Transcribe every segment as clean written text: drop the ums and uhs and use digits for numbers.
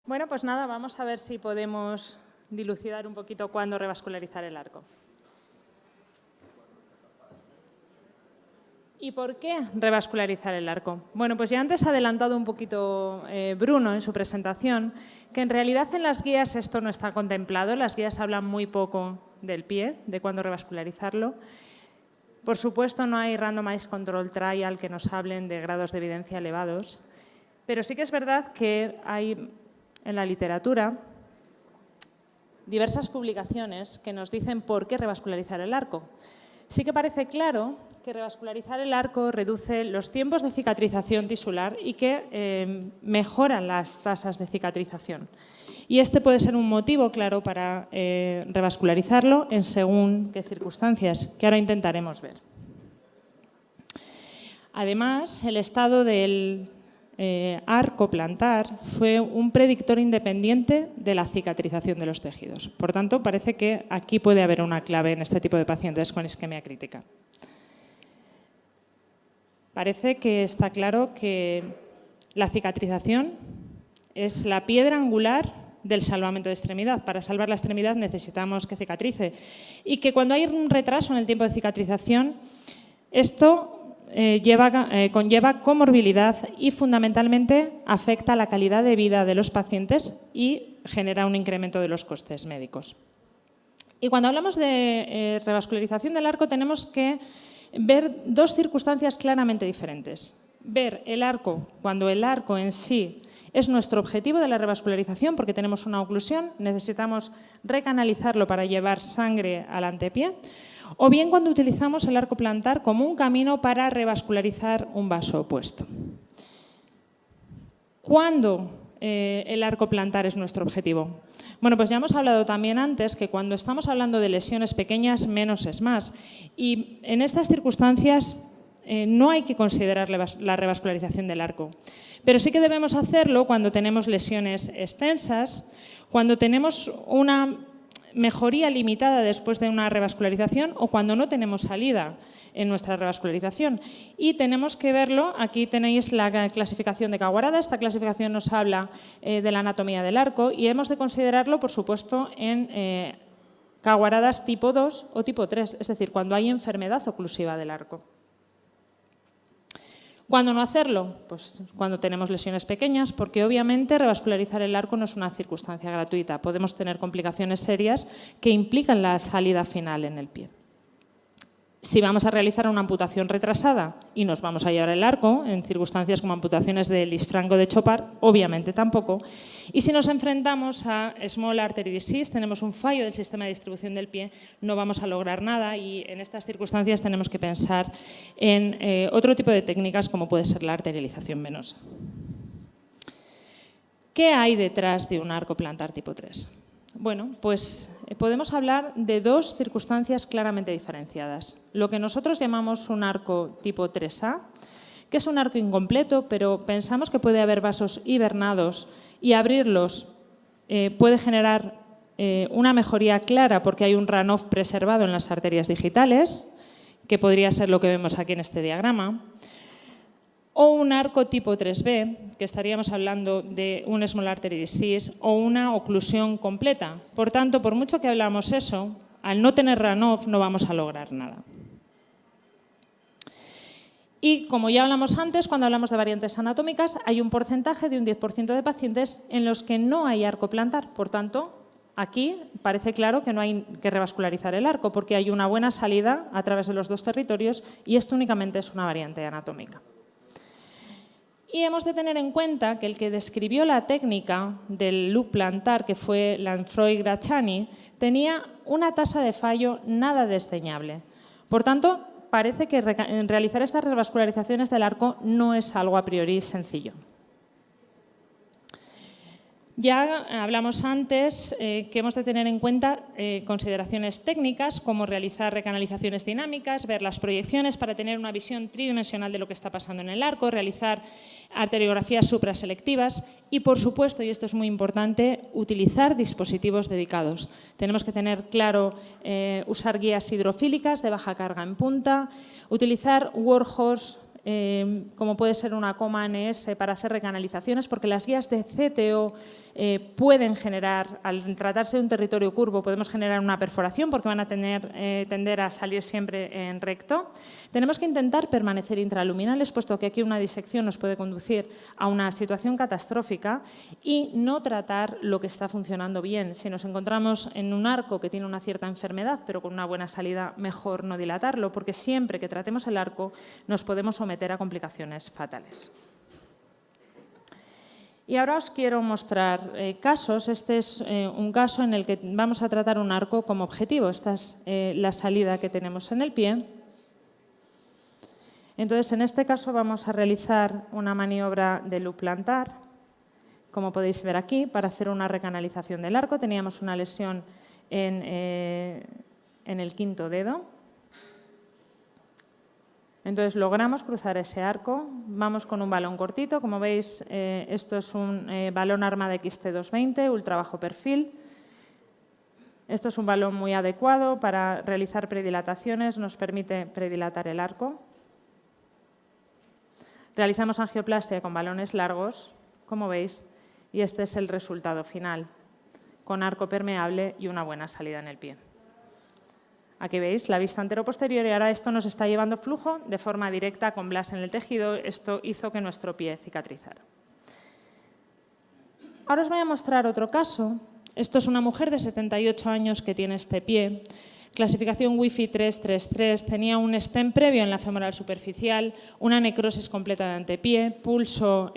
Bueno, pues nada, vamos a ver si podemos dilucidar un poquito cuándo revascularizar el arco. ¿Y por qué revascularizar el arco? Bueno, pues ya antes ha adelantado un poquito Bruno en su presentación que en realidad en las guías esto no está contemplado. Las guías hablan muy poco del pie, de cuándo revascularizarlo. Por supuesto, no hay randomized control trial que nos hablen de grados de evidencia elevados, pero sí que es verdad que hay en la literatura diversas publicaciones que nos dicen por qué revascularizar el arco. Sí que parece claro que revascularizar el arco reduce los tiempos de cicatrización tisular y que mejoran las tasas de cicatrización. Y este puede ser un motivo claro para revascularizarlo en según qué circunstancias, que ahora intentaremos ver. Además, el estado del arco plantar fue un predictor independiente de la cicatrización de los tejidos. Por tanto, parece que aquí puede haber una clave en este tipo de pacientes con isquemia crítica. Parece que está claro que la cicatrización es la piedra angular del salvamento de extremidad. Para salvar la extremidad necesitamos que cicatrice. Y que cuando hay un retraso en el tiempo de cicatrización, esto conlleva comorbilidad y fundamentalmente afecta la calidad de vida de los pacientes y genera un incremento de los costes médicos. Y cuando hablamos de revascularización del arco tenemos que ver dos circunstancias claramente diferentes. Ver el arco cuando el arco en sí es nuestro objetivo de la revascularización porque tenemos una oclusión, necesitamos recanalizarlo para llevar sangre al antepié, o bien cuando utilizamos el arco plantar como un camino para revascularizar un vaso opuesto. ¿Cuándo el arco plantar es nuestro objetivo? Bueno, pues ya hemos hablado también antes que cuando estamos hablando de lesiones pequeñas, menos es más. Y en estas circunstancias no hay que considerar la revascularización del arco. Pero sí que debemos hacerlo cuando tenemos lesiones extensas, cuando tenemos una mejoría limitada después de una revascularización o cuando no tenemos salida en nuestra revascularización. Y tenemos que verlo, aquí tenéis la clasificación de Kawara. Esta clasificación nos habla de la anatomía del arco y hemos de considerarlo, por supuesto, en Kawaradas tipo 2 o tipo 3, es decir, cuando hay enfermedad oclusiva del arco. ¿Cuándo no hacerlo? Pues cuando tenemos lesiones pequeñas, porque obviamente revascularizar el arco no es una circunstancia gratuita. Podemos tener complicaciones serias que implican la salida final en el pie. Si vamos a realizar una amputación retrasada y nos vamos a llevar el arco, en circunstancias como amputaciones de Lisfranco de Chopard, obviamente tampoco. Y si nos enfrentamos a Small Artery Disease, tenemos un fallo del sistema de distribución del pie, no vamos a lograr nada y en estas circunstancias tenemos que pensar en otro tipo de técnicas como puede ser la arterialización venosa. ¿Qué hay detrás de un arco plantar tipo 3? Bueno, pues podemos hablar de dos circunstancias claramente diferenciadas. Lo que nosotros llamamos un arco tipo 3A, que es un arco incompleto, pero pensamos que puede haber vasos hibernados y abrirlos puede generar una mejoría clara porque hay un runoff preservado en las arterias digitales, que podría ser lo que vemos aquí en este diagrama. O un arco tipo 3B, que estaríamos hablando de un Small Artery Disease o una oclusión completa. Por tanto, por mucho que hablamos eso, al no tener runoff no vamos a lograr nada. Y como ya hablamos antes, cuando hablamos de variantes anatómicas, hay un porcentaje de un 10% de pacientes en los que no hay arco plantar. Por tanto, aquí parece claro que no hay que revascularizar el arco porque hay una buena salida a través de los dos territorios y esto únicamente es una variante anatómica. Y hemos de tener en cuenta que el que describió la técnica del loop plantar, que fue Lanfroy-Gracchani, tenía una tasa de fallo nada desdeñable. Por tanto, parece que realizar estas revascularizaciones del arco no es algo a priori sencillo. Ya hablamos antes que hemos de tener en cuenta consideraciones técnicas como realizar recanalizaciones dinámicas, ver las proyecciones para tener una visión tridimensional de lo que está pasando en el arco, realizar arteriografías supraselectivas y, por supuesto, y esto es muy importante, utilizar dispositivos dedicados. Tenemos que tener claro usar guías hidrofílicas de baja carga en punta, utilizar Warhorse como puede ser una coma ANS para hacer recanalizaciones, porque las guías de CTO pueden generar, al tratarse de un territorio curvo, podemos generar una perforación porque van a tender a salir siempre en recto. Tenemos que intentar permanecer intraluminales, puesto que aquí una disección nos puede conducir a una situación catastrófica, y no tratar lo que está funcionando bien. Si nos encontramos en un arco que tiene una cierta enfermedad, pero con una buena salida, mejor no dilatarlo, porque siempre que tratemos el arco nos podemos someter a complicaciones fatales. Y ahora os quiero mostrar casos. Este es un caso en el que vamos a tratar un arco como objetivo. Esta es la salida que tenemos en el pie. Entonces, en este caso vamos a realizar una maniobra de loop plantar, como podéis ver aquí, para hacer una recanalización del arco. Teníamos una lesión en el quinto dedo. Entonces, logramos cruzar ese arco. Vamos con un balón cortito. Como veis, esto es un balón Armada XT220, ultra bajo perfil. Esto es un balón muy adecuado para realizar predilataciones, nos permite predilatar el arco. Realizamos angioplastia con balones largos, como veis, y este es el resultado final, con arco permeable y una buena salida en el pie. Aquí veis la vista anteroposterior y ahora esto nos está llevando flujo de forma directa con blas en el tejido. Esto hizo que nuestro pie cicatrizara. Ahora os voy a mostrar otro caso. Esto es una mujer de 78 años que tiene este pie. Clasificación Wi-Fi 333, tenía un stem previo en la femoral superficial, una necrosis completa de antepié, pulso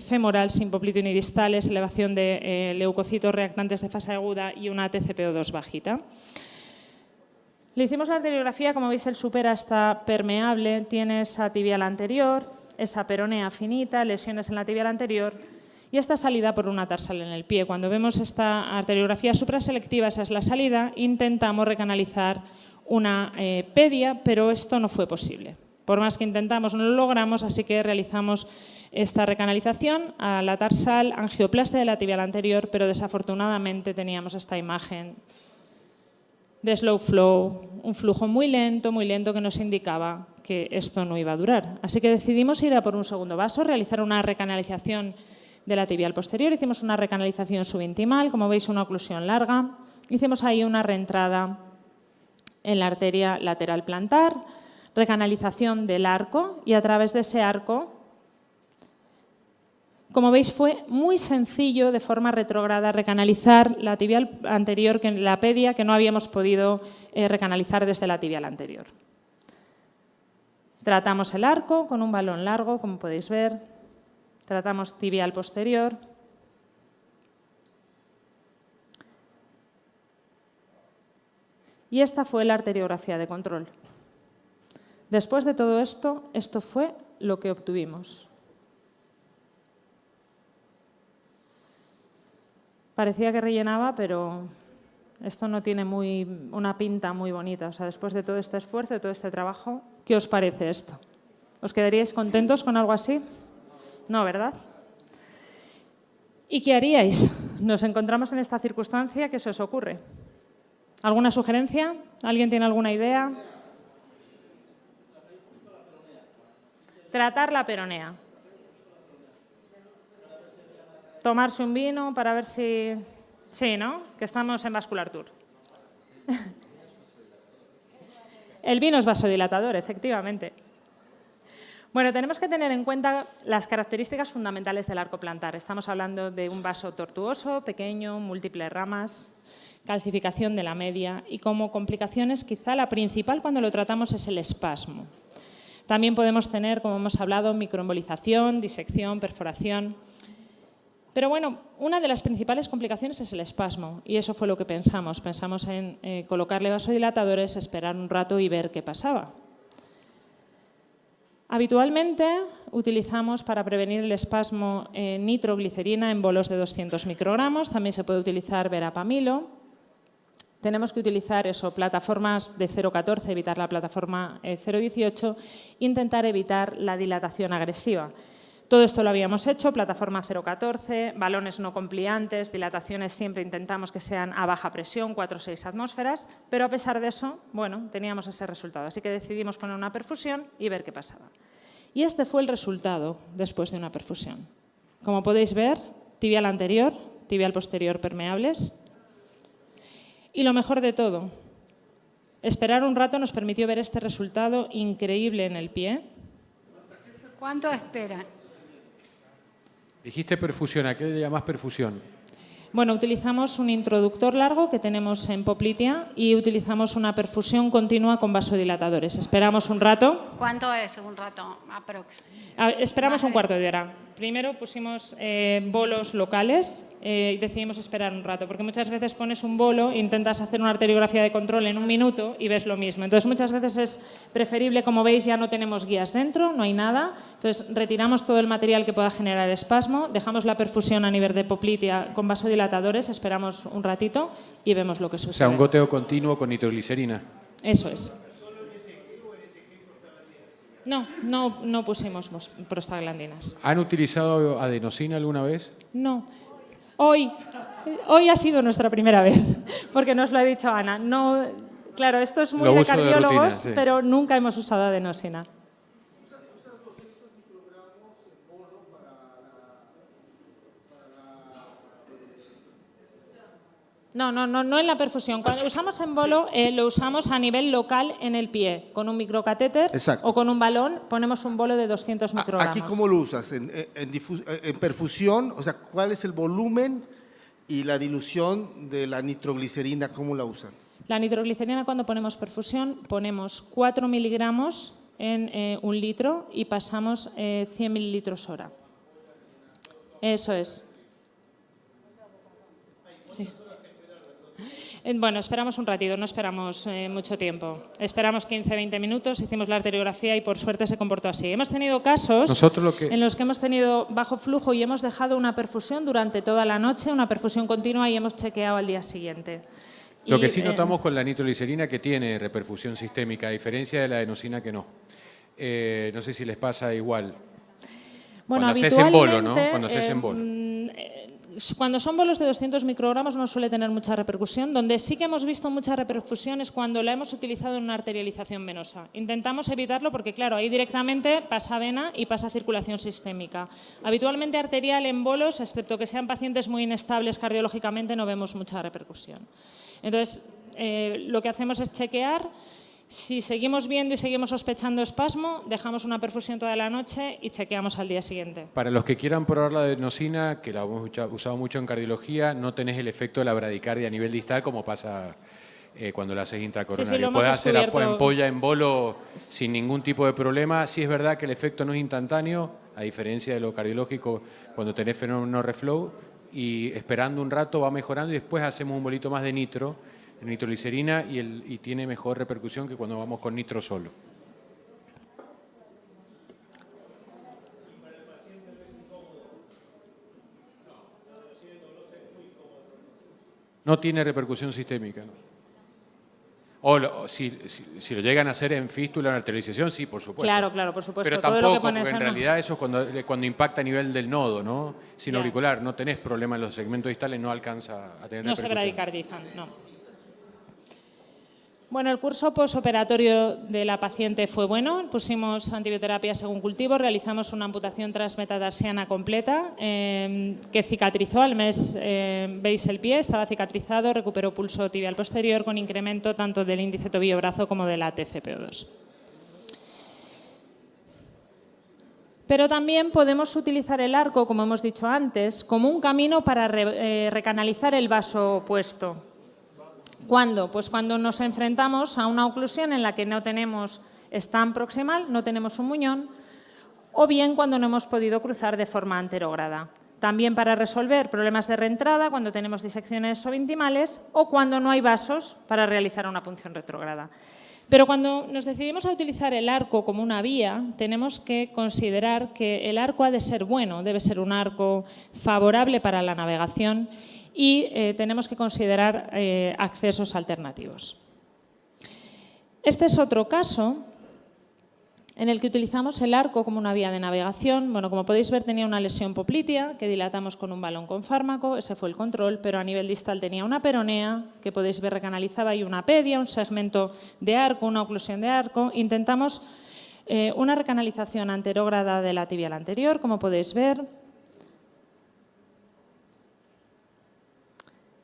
femoral sin poplito unidistales, elevación de leucocitos reactantes de fase aguda y una TCPO2 bajita. Le hicimos la arteriografía, como veis el supera está permeable, tiene esa tibial anterior, esa peronea finita, lesiones en la tibial anterior y esta salida por una tarsal en el pie. Cuando vemos esta arteriografía supraselectiva, esa es la salida, intentamos recanalizar una pedia, pero esto no fue posible. Por más que intentamos, no lo logramos, así que realizamos esta recanalización a la tarsal, angioplastia de la tibial anterior, pero desafortunadamente teníamos esta imagen de slow flow, un flujo muy lento que nos indicaba que esto no iba a durar. Así que decidimos ir a por un segundo vaso, realizar una recanalización de la tibial posterior. Hicimos una recanalización subintimal, como veis una oclusión larga. Hicimos ahí una reentrada en la arteria lateral plantar, recanalización del arco y a través de ese arco, como veis, fue muy sencillo de forma retrógrada recanalizar la tibial anterior, la pedia, que no habíamos podido recanalizar desde la tibial anterior. Tratamos el arco con un balón largo, como podéis ver. Tratamos tibial posterior. Y esta fue la arteriografía de control. Después de todo esto, esto fue lo que obtuvimos. Parecía que rellenaba, pero esto no tiene una pinta muy bonita. O sea, después de todo este esfuerzo, de todo este trabajo, ¿qué os parece esto? ¿Os quedaríais contentos con algo así? No, ¿verdad? ¿Y qué haríais? Nos encontramos en esta circunstancia, ¿qué se os ocurre? ¿Alguna sugerencia? ¿Alguien tiene alguna idea? Tratar la peronea. Tomarse un vino para ver si... Sí, ¿no? Que estamos en Vascular Tour. El vino es vasodilatador, efectivamente. Bueno, tenemos que tener en cuenta las características fundamentales del arco plantar. Estamos hablando de un vaso tortuoso, pequeño, múltiples ramas, calcificación de la media y como complicaciones quizá la principal cuando lo tratamos es el espasmo. También podemos tener, como hemos hablado, microembolización, disección, perforación. Pero bueno, una de las principales complicaciones es el espasmo y eso fue lo que pensamos. Pensamos en colocarle vasodilatadores, esperar un rato y ver qué pasaba. Habitualmente utilizamos para prevenir el espasmo nitroglicerina en bolos de 200 microgramos. También se puede utilizar verapamilo. Tenemos que utilizar plataformas de 0,14, evitar la plataforma 0,18 e intentar evitar la dilatación agresiva. Todo esto lo habíamos hecho, plataforma 0,14, balones no compliantes, dilataciones siempre intentamos que sean a baja presión, 4 o 6 atmósferas, pero a pesar de eso, bueno, teníamos ese resultado. Así que decidimos poner una perfusión y ver qué pasaba. Y este fue el resultado después de una perfusión. Como podéis ver, tibial anterior, tibial posterior permeables. Y lo mejor de todo, esperar un rato nos permitió ver este resultado increíble en el pie. ¿Cuánto esperan? Dijiste perfusión, ¿a qué le llamas perfusión? Bueno, utilizamos un introductor largo que tenemos en Poplitea y utilizamos una perfusión continua con vasodilatadores. Esperamos un rato. ¿Cuánto es un rato aprox? Esperamos un cuarto de hora. Primero pusimos bolos locales y decidimos esperar un rato, porque muchas veces pones un bolo e intentas hacer una arteriografía de control en un minuto y ves lo mismo. Entonces, muchas veces es preferible, como veis, ya no tenemos guías dentro, no hay nada. Entonces, retiramos todo el material que pueda generar espasmo, dejamos la perfusión a nivel de Poplitea con vasodilatadores, esperamos un ratito y vemos lo que sucede. O sea, un goteo continuo con nitroglicerina. Eso es. No pusimos prostaglandinas. ¿Han utilizado adenosina alguna vez? No. Hoy ha sido nuestra primera vez, porque nos lo ha dicho Ana. No, claro, esto es muy Lo de uso de cardiólogos, rutina, sí. pero nunca hemos usado adenosina. No en la perfusión. Cuando usamos en bolo, lo usamos a nivel local en el pie, con un microcatéter. Exacto. O con un balón, ponemos un bolo de 200 microgramos. ¿Aquí cómo lo usas? ¿En perfusión? O sea, ¿cuál es el volumen y la dilución de la nitroglicerina? ¿Cómo la usan? La nitroglicerina, cuando ponemos perfusión, ponemos 4 miligramos en 1 litro y pasamos 100 mililitros hora. Eso es. Sí. Bueno, esperamos un ratito, no esperamos mucho tiempo. Esperamos 15-20 minutos, hicimos la arteriografía y por suerte se comportó así. Hemos tenido casos en los que hemos tenido bajo flujo y hemos dejado una perfusión durante toda la noche, una perfusión continua y hemos chequeado al día siguiente. Lo que sí notamos con la nitroglicerina que tiene reperfusión sistémica, a diferencia de la adenosina que no. No sé si les pasa igual. Bueno, cuando haces en bolo, ¿no? Cuando haces en bolo. Cuando son bolos de 200 microgramos no suele tener mucha repercusión. Donde sí que hemos visto mucha repercusión es cuando la hemos utilizado en una arterialización venosa. Intentamos evitarlo porque, claro, ahí directamente pasa vena y pasa circulación sistémica. Habitualmente arterial en bolos, excepto que sean pacientes muy inestables cardiológicamente, no vemos mucha repercusión. Entonces, lo que hacemos es chequear. Si seguimos viendo y seguimos sospechando espasmo, dejamos una perfusión toda la noche y chequeamos al día siguiente. Para los que quieran probar la adenosina, que la hemos usado mucho en cardiología, no tenés el efecto de la bradicardia a nivel distal como pasa cuando la haces intracoronario. Puedes hacer ampolla en bolo sin ningún tipo de problema. Sí es verdad que el efecto no es instantáneo, a diferencia de lo cardiológico cuando tenés fenómeno reflow, y esperando un rato va mejorando y después hacemos un bolito más de nitroglicerina y tiene mejor repercusión que cuando vamos con nitro solo. No tiene repercusión sistémica. O si lo llegan a hacer en fístula o en arterialización, sí, por supuesto. Claro, por supuesto. Pero todo tampoco, lo que pones porque en realidad eso es cuando impacta a nivel del nodo, ¿no? Sin auricular, no tenés problema en los segmentos distales, no alcanza a tener repercusión. No se bradicardizan, no. Bueno, el curso posoperatorio de la paciente fue bueno. Pusimos antibioterapia según cultivo, realizamos una amputación transmetatarsiana completa que cicatrizó al mes. Veis el pie, estaba cicatrizado, recuperó pulso tibial posterior con incremento tanto del índice tobillo-brazo como de la TCPO2. Pero también podemos utilizar el arco, como hemos dicho antes, como un camino para recanalizar el vaso opuesto. ¿Cuándo? Pues cuando nos enfrentamos a una oclusión en la que no tenemos stam proximal, no tenemos un muñón, o bien cuando no hemos podido cruzar de forma anterógrada. También para resolver problemas de reentrada, cuando tenemos disecciones subintimales o cuando no hay vasos para realizar una punción retrógrada. Pero cuando nos decidimos a utilizar el arco como una vía, tenemos que considerar que el arco ha de ser bueno, debe ser un arco favorable para la navegación y tenemos que considerar accesos alternativos. Este es otro caso en el que utilizamos el arco como una vía de navegación. Bueno, como podéis ver, tenía una lesión poplitea que dilatamos con un balón con fármaco, ese fue el control, pero a nivel distal tenía una peronea que podéis ver recanalizaba y una pedia, un segmento de arco, una oclusión de arco. Intentamos Una recanalización anterógrada de la tibial anterior, como podéis ver.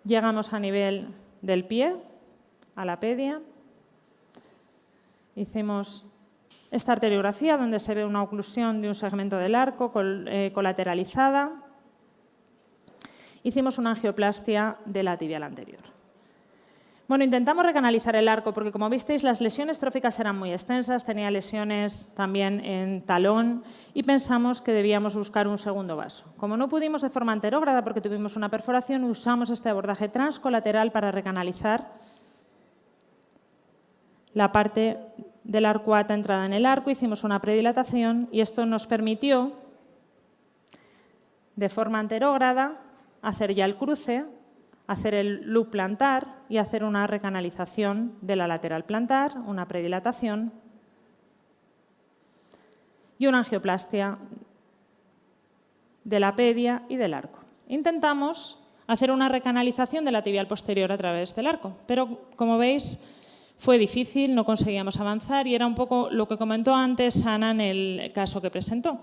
Llegamos a nivel del pie, a la pedia. Hicimos esta arteriografía donde se ve una oclusión de un segmento del arco colateralizada. Hicimos una angioplastia de la tibial anterior. Bueno, intentamos recanalizar el arco porque, como visteis, las lesiones tróficas eran muy extensas, tenía lesiones también en talón y pensamos que debíamos buscar un segundo vaso. Como no pudimos de forma anterógrada porque tuvimos una perforación, usamos este abordaje transcolateral para recanalizar la parte del arcuata entrada en el arco, hicimos una predilatación y esto nos permitió, de forma anterógrada, hacer ya el cruce, hacer el loop plantar y hacer una recanalización de la lateral plantar, una predilatación y una angioplastia de la pedia y del arco. Intentamos hacer una recanalización de la tibial posterior a través del arco, pero como veis fue difícil, no conseguíamos avanzar y era un poco lo que comentó antes Ana en el caso que presentó.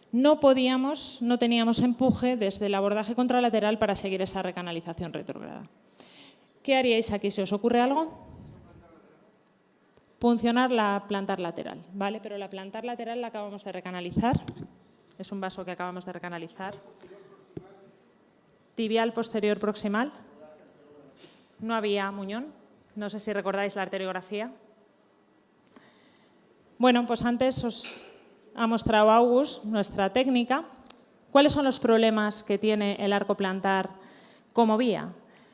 No podíamos, no teníamos empuje desde el abordaje contralateral para seguir esa recanalización retrógrada. ¿Qué haríais aquí? ¿Se os ocurre algo? Puncionar la plantar lateral, ¿vale? Pero la plantar lateral la acabamos de recanalizar. Es un vaso que acabamos de recanalizar. Tibial posterior proximal. No había muñón. No sé si recordáis la arteriografía. Bueno, pues antes os ha mostrado August nuestra técnica. ¿Cuáles son los problemas que tiene el arco plantar como vía?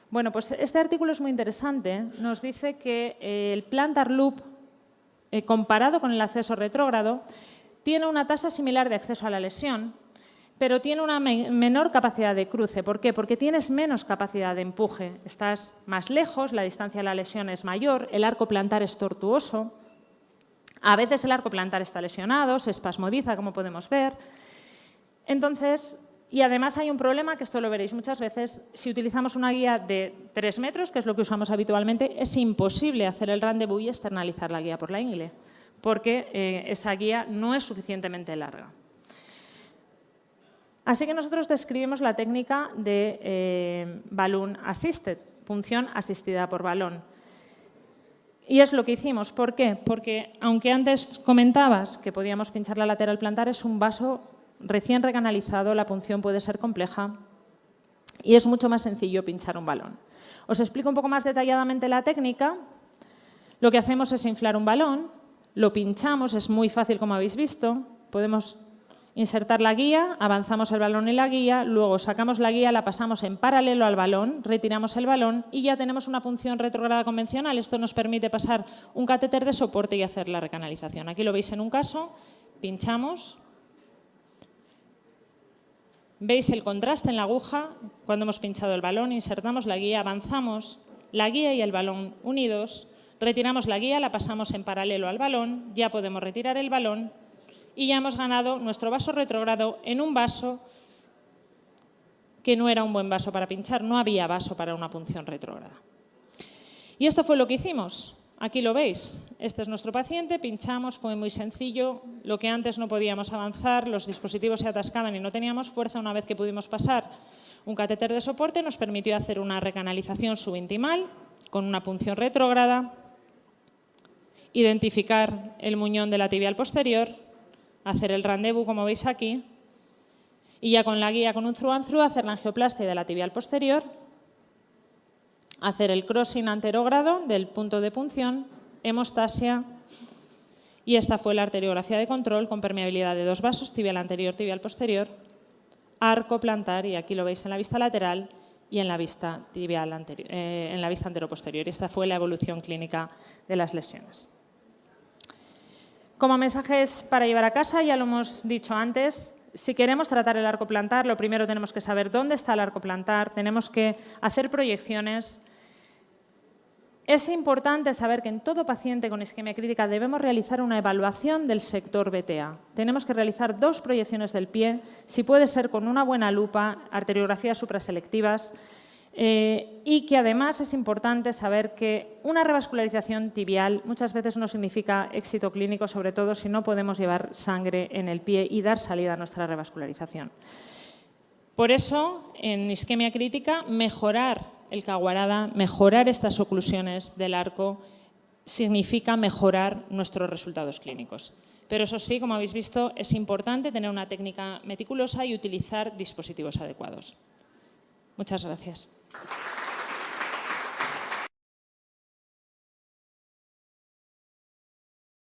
Bueno, pues este artículo es muy interesante. Nos dice que el plantar loop, comparado con el acceso retrógrado, tiene una tasa similar de acceso a la lesión, pero tiene una menor capacidad de cruce. ¿Por qué? Porque tienes menos capacidad de empuje. Estás más lejos, la distancia a la lesión es mayor, el arco plantar es tortuoso. A veces el arco plantar está lesionado, se espasmodiza, como podemos ver. Entonces, y además hay un problema, que esto lo veréis muchas veces, si utilizamos una guía de 3 metros, que es lo que usamos habitualmente, es imposible hacer el rendezvous y externalizar la guía por la ingle, porque esa guía no es suficientemente larga. Así que nosotros describimos la técnica de balloon assisted, punción asistida por balón. Y es lo que hicimos. ¿Por qué? Porque aunque antes comentabas que podíamos pinchar la lateral plantar, es un vaso recién recanalizado, la punción puede ser compleja y es mucho más sencillo pinchar un balón. Os explico un poco más detalladamente la técnica. Lo que hacemos es inflar un balón, lo pinchamos, es muy fácil como habéis visto, podemos insertar la guía, avanzamos el balón y la guía, luego sacamos la guía, la pasamos en paralelo al balón, retiramos el balón y ya tenemos una punción retrógrada convencional. Esto nos permite pasar un catéter de soporte y hacer la recanalización. Aquí lo veis en un caso, pinchamos. Veis el contraste en la aguja cuando hemos pinchado el balón, insertamos la guía, avanzamos la guía y el balón unidos, retiramos la guía, la pasamos en paralelo al balón, ya podemos retirar el balón y ya hemos ganado nuestro vaso retrógrado en un vaso que no era un buen vaso para pinchar, no había vaso para una punción retrógrada. Y esto fue lo que hicimos. Aquí lo veis, este es nuestro paciente, pinchamos, fue muy sencillo, lo que antes no podíamos avanzar, los dispositivos se atascaban y no teníamos fuerza. Una vez que pudimos pasar un catéter de soporte nos permitió hacer una recanalización subintimal con una punción retrógrada, identificar el muñón de la tibial posterior, hacer el rendezvous como veis aquí y ya con la guía con un through and through hacer la angioplastia de la tibial posterior, hacer el crossing anterógrado del punto de punción, hemostasia y esta fue la arteriografía de control con permeabilidad de 2 vasos, tibial anterior, tibial posterior, arco plantar y aquí lo veis en la vista lateral y en la vista tibial anterior, en la vista anteroposterior. Y esta fue la evolución clínica de las lesiones. Como mensajes para llevar a casa, ya lo hemos dicho antes, si queremos tratar el arco plantar, lo primero tenemos que saber dónde está el arco plantar, tenemos que hacer proyecciones. Es importante saber que en todo paciente con isquemia crítica debemos realizar una evaluación del sector BTA. Tenemos que realizar 2 proyecciones del pie, si puede ser con una buena lupa, arteriografías supraselectivas, Y que además es importante saber que una revascularización tibial muchas veces no significa éxito clínico, sobre todo si no podemos llevar sangre en el pie y dar salida a nuestra revascularización. Por eso, en isquemia crítica, mejorar el Caguarada, mejorar estas oclusiones del arco, significa mejorar nuestros resultados clínicos. Pero eso sí, como habéis visto, es importante tener una técnica meticulosa y utilizar dispositivos adecuados. Muchas gracias.